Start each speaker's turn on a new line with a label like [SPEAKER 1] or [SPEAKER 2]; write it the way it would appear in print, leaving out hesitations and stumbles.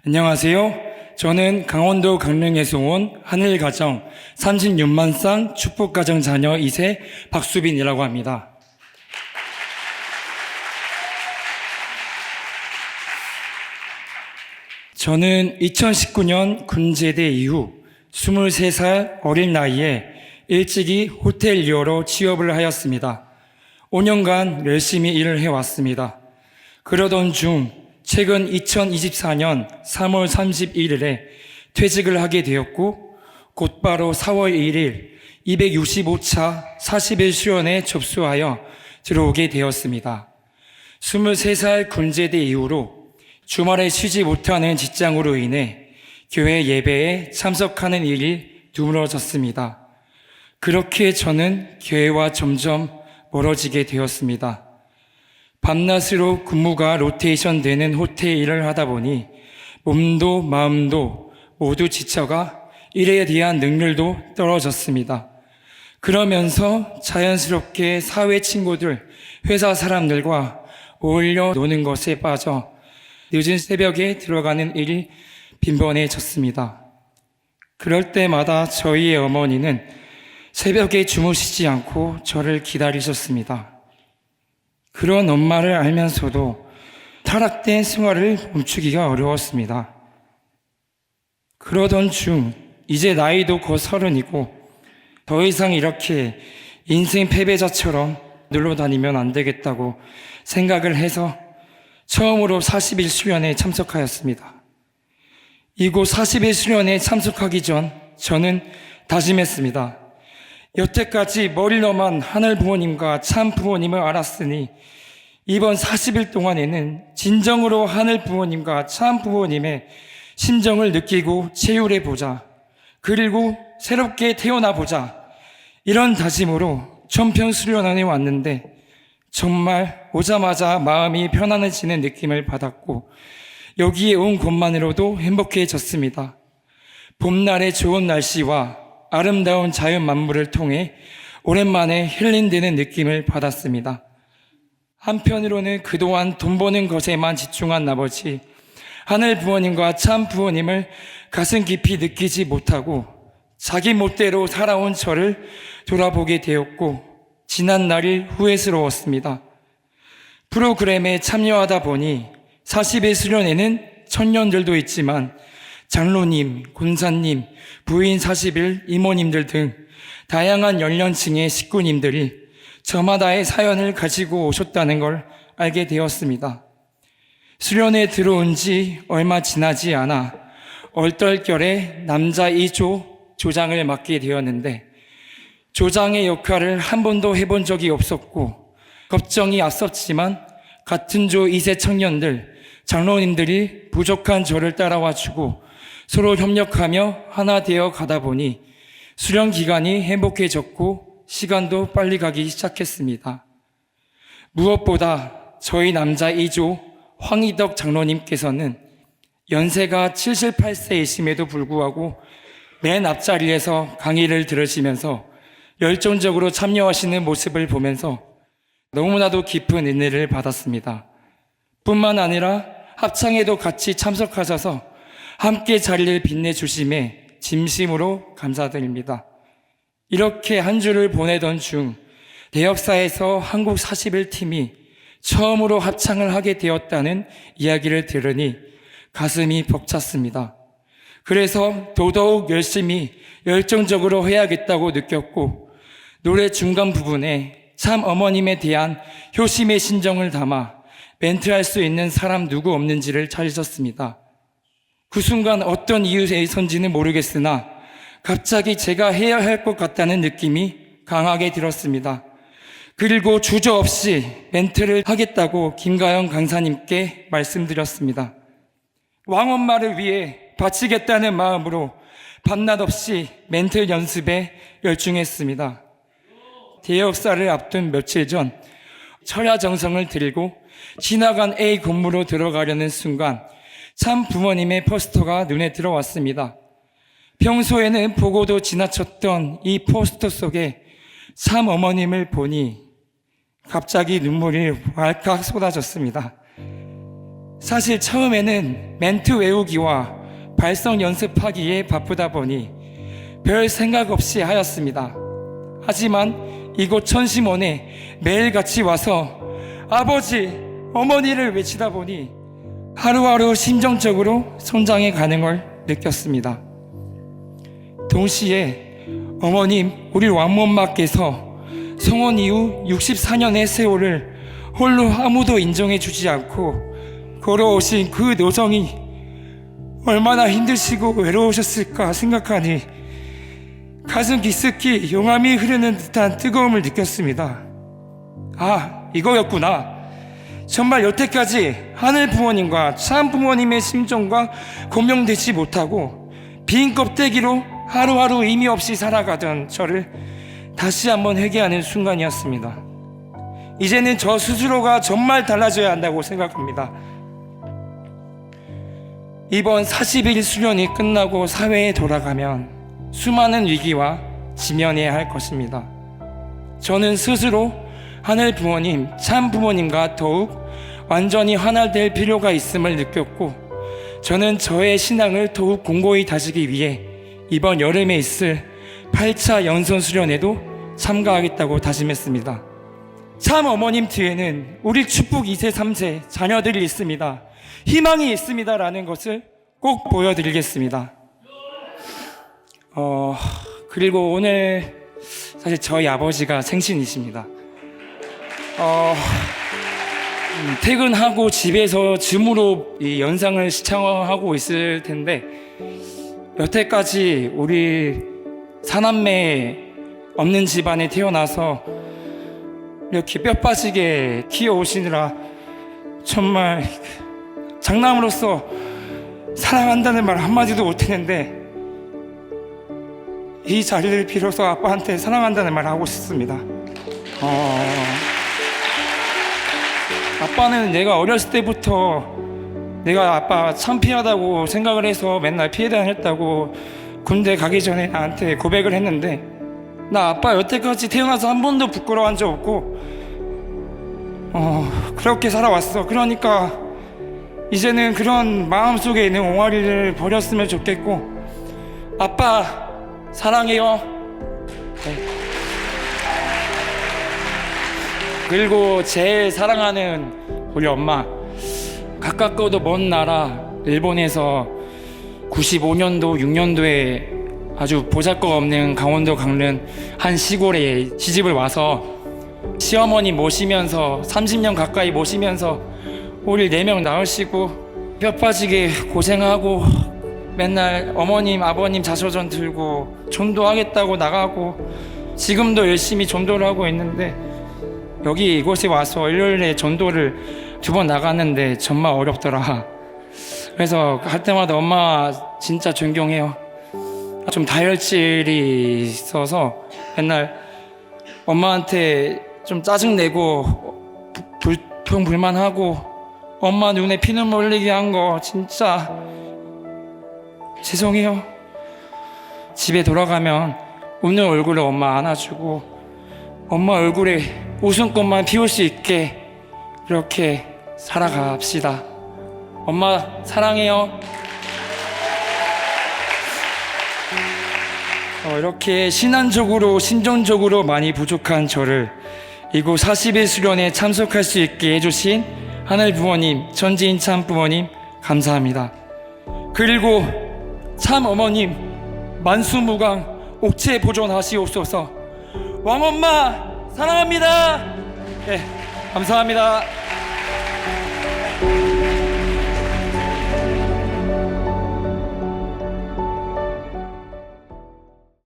[SPEAKER 1] 안녕하세요. 저는 강원도 강릉에서 온 하늘가정 36만 쌍 축복가정 자녀 2세 박수빈이라고 합니다. 저는 2019년 군제대 이후 23살 어린 나이에 일찍이 호텔리어로 취업을 하였습니다. 5년간 열심히 일을 해왔습니다. 그러던 중 최근 2024년 3월 31일에 퇴직을 하게 되었고 곧바로 4월 1일 265차 40일 수련에 접수하여 들어오게 되었습니다. 23살 군제대 이후로 주말에 쉬지 못하는 직장으로 인해 교회 예배에 참석하는 일이 드물어졌습니다. 그렇게 저는 교회와 점점 멀어지게 되었습니다. 밤낮으로 근무가 로테이션 되는 호텔 일을 하다 보니 몸도 마음도 모두 지쳐가 일에 대한 능률도 떨어졌습니다. 그러면서 자연스럽게 사회 친구들, 회사 사람들과 어울려 노는 것에 빠져 늦은 새벽에 들어가는 일이 빈번해졌습니다. 그럴 때마다 저희의 어머니는 새벽에 주무시지 않고 저를 기다리셨습니다. 그런 엄마를 알면서도 타락된 생활을 멈추기가 어려웠습니다. 그러던 중 이제 나이도 곧 30이고 더 이상 이렇게 인생 패배자처럼 눌러다니면 안 되겠다고 생각을 해서 처음으로 40일 수련에 참석하였습니다. 이곳 40일 수련에 참석하기 전 저는 다짐했습니다. 여태까지 머리로만 하늘 부모님과 참 부모님을 알았으니 이번 40일 동안에는 진정으로 하늘 부모님과 참 부모님의 심정을 느끼고 체휼해 보자. 그리고 새롭게 태어나 보자. 이런 다짐으로 천평 수련원에 왔는데 정말 오자마자 마음이 편안해지는 느낌을 받았고 여기에 온 것만으로도 행복해졌습니다. 봄날의 좋은 날씨와 아름다운 자연 만물을 통해 오랜만에 힐링되는 느낌을 받았습니다. 한편으로는 그동안 돈 버는 것에만 집중한 나머지 하늘 부모님과 참 부모님을 가슴 깊이 느끼지 못하고 자기 멋대로 살아온 저를 돌아보게 되었고 지난 날이 후회스러웠습니다. 프로그램에 참여하다 보니 40일 수련회는 청년들도 있지만 장로님, 권사님, 부인 40일 이모님들 등 다양한 연령층의 식구님들이 저마다의 사연을 가지고 오셨다는 걸 알게 되었습니다. 수련회에 들어온 지 얼마 지나지 않아 얼떨결에 남자 2조 조장을 맡게 되었는데 조장의 역할을 한 번도 해본 적이 없었고 걱정이 앞섰지만 같은 조 2세 청년들, 장로님들이 부족한 저를 따라와 주고 서로 협력하며 하나 되어 가다 보니 수련 기간이 행복해졌고 시간도 빨리 가기 시작했습니다. 무엇보다 저희 남자 2조 황희덕 장로님께서는 연세가 78세이심에도 불구하고 맨 앞자리에서 강의를 들으시면서 열정적으로 참여하시는 모습을 보면서 너무나도 깊은 은혜를 받았습니다. 뿐만 아니라 합창에도 같이 참석하셔서 함께 자리를 빛내주심에 진심으로 감사드립니다. 이렇게 한 주를 보내던 중 대역사에서 한국 41팀이 처음으로 합창을 하게 되었다는 이야기를 들으니 가슴이 벅찼습니다. 그래서 더더욱 열심히 열정적으로 해야겠다고 느꼈고 노래 중간 부분에 참 어머님에 대한 효심의 심정을 담아 멘트할 수 있는 사람 누구 없는지를 찾으셨습니다. 그 순간 어떤 이유에선지는 모르겠으나 갑자기 제가 해야 할 것 같다는 느낌이 강하게 들었습니다. 그리고 주저없이 멘트를 하겠다고 김가영 강사님께 말씀드렸습니다. 왕엄마를 위해 바치겠다는 마음으로 밤낮 없이 멘트 연습에 열중했습니다. 대역사를 앞둔 며칠 전 철야정성을 드리고 지나간 A 건물로 들어가려는 순간 참 부모님의 포스터가 눈에 들어왔습니다. 평소에는 보고도 지나쳤던 이 포스터 속에 참 어머님을 보니 갑자기 눈물이 왈칵 쏟아졌습니다. 사실 처음에는 멘트 외우기와 발성 연습하기에 바쁘다 보니 별 생각 없이 하였습니다. 하지만 이곳 천심원에 매일같이 와서 아버지, 어머니를 외치다 보니 하루하루 심정적으로 성장해 가는 걸 느꼈습니다. 동시에 어머님, 우리 왕엄마께서 성원 이후 64년의 세월을 홀로 아무도 인정해 주지 않고 걸어오신 그 노정이 얼마나 힘드시고 외로우셨을까 생각하니 가슴 깊숙이 용암이 흐르는 듯한 뜨거움을 느꼈습니다. 아, 이거였구나. 정말 여태까지 하늘 부모님과 참 부모님의 심정과 공명되지 못하고 빈 껍데기로 하루하루 의미 없이 살아가던 저를 다시 한번 회개하는 순간이었습니다. 이제는 저 스스로가 정말 달라져야 한다고 생각합니다. 이번 40일 수련이 끝나고 사회에 돌아가면 수많은 위기와 직면해야 할 것입니다. 저는 스스로 하늘 부모님, 참 부모님과 더욱 완전히 하나될 필요가 있음을 느꼈고, 저는 저의 신앙을 더욱 공고히 다지기 위해 이번 여름에 있을 8차 연선 수련에도 참가하겠다고 다짐했습니다. 참 어머님 뒤에는 우리 축복 2세 3세 자녀들이 있습니다. 희망이 있습니다라는 것을 꼭 보여드리겠습니다. 그리고 오늘 사실 저희 아버지가 생신이십니다. 퇴근하고 집에서 줌으로 이 영상을 시청하고 있을 텐데, 여태까지 우리 사남매 없는 집안에 태어나서 이렇게 뼈 빠지게 키워오시느라 정말 장남으로서 사랑한다는 말 한마디도 못했는데, 이 자리를 빌어서 아빠한테 사랑한다는 말 하고 싶습니다. 아빠는 내가 어렸을 때부터 내가 아빠 창피하다고 생각을 해서 맨날 피해 다녔다고 군대 가기 전에 나한테 고백을 했는데, 나 아빠 여태까지 태어나서 한 번도 부끄러워한 적 없고 그렇게 살아왔어. 그러니까 이제는 그런 마음속에 있는 옹알이를 버렸으면 좋겠고, 아빠 사랑해요. 네. 그리고 제일 사랑하는 우리 엄마, 가깝고도 먼 나라 일본에서 95년도 6년도에 아주 보잘것없는 강원도 강릉 한 시골에 시집을 와서 시어머니 모시면서 30년 가까이 모시면서 우리 4명 낳으시고 뼈 빠지게 고생하고 맨날 어머님 아버님 자서전 들고 전도하겠다고 나가고, 지금도 열심히 전도를 하고 있는데, 여기 이곳에 와서 일요일에 전도를 2번 나갔는데 정말 어렵더라. 그래서 할 때마다 엄마 진짜 존경해요. 좀 다혈질이 있어서 맨날 엄마한테 좀 짜증내고 불평불만하고 엄마 눈에 피눈물 흘리게 한 거 진짜 죄송해요. 집에 돌아가면 웃는 얼굴로 엄마 안아주고 엄마 얼굴에 웃음꽃만 피울 수 있게 이렇게 살아갑시다. 엄마 사랑해요. 이렇게 신앙적으로 심정적으로 많이 부족한 저를 이곳 40일 수련에 참석할 수 있게 해주신 하늘 부모님, 천지인 참 부모님 감사합니다. 그리고 참 어머님 만수무강 옥체 보존하시옵소서. 왕엄마 사랑합니다. 네, 감사합니다.